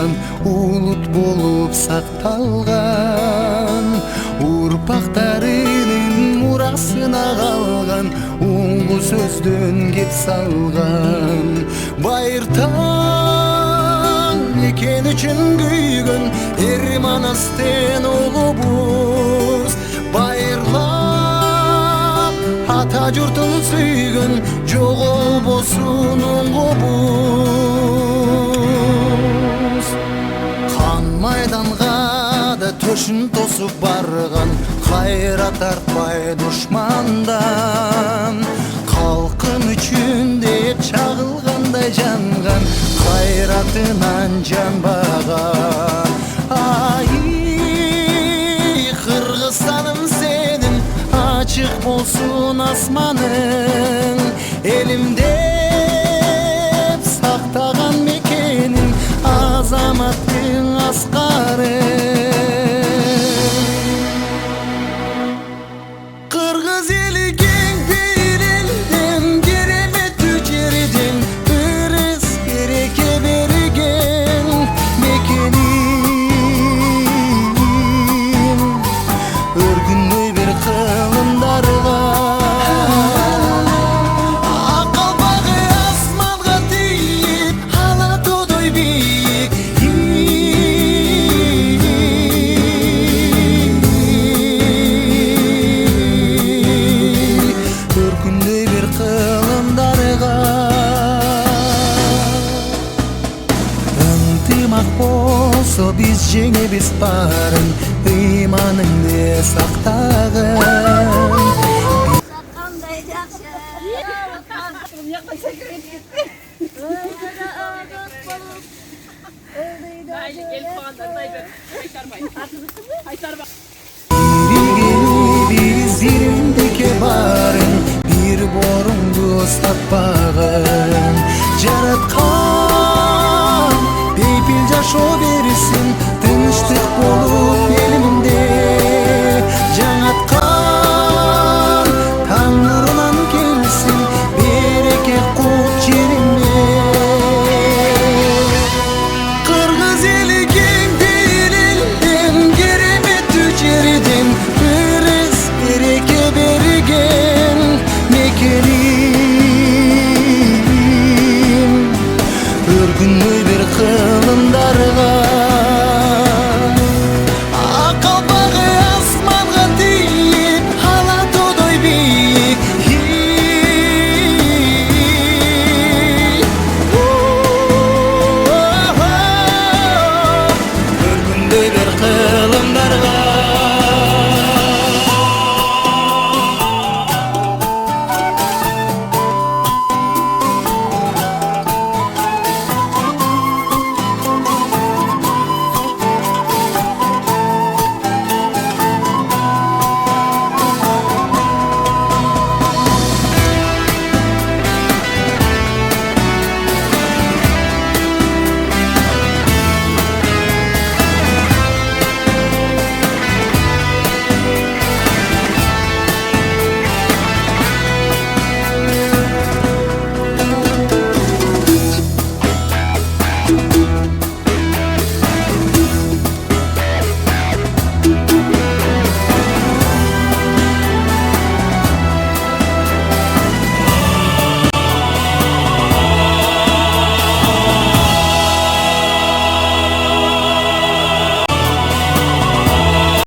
калган, улут болуп сакталган, урпактарынын мурасына калган, уңгу сөздөн кеп салган. Байыртан мекен үчүн күйгөн эр манастын улубуз, байырлап ата журтун сүйгөн жоголбосун уңгубуз. Қан майданга да төшүн тосуп барган, кайра тартпай душмандан, калкым үчүн деп чагылгандай жанган, кайратынан жанбаган. Ай Кыргызстаным сенин ачык болсун асманың, элим деп сактаган мекенин азаматтың аскары. Кыргыз эли кең пейилелден, кереметтүү жерден ырыс береке берген мекенин, өргүндөй бир кылымдарга, ак калпагы асманга тийип, ала тоодой бийик. Өргүндөй бир кылымдарга, ынтымак болсо биз жеңебиз барын, ыйманыңды сактагын. Кандай жакшы. Бияка секирет кетти. Айлы келип калганда тайбек кайтарбай. Кайтарбай. Биз биримдикке барын, бир борунду сатпагын, жараткан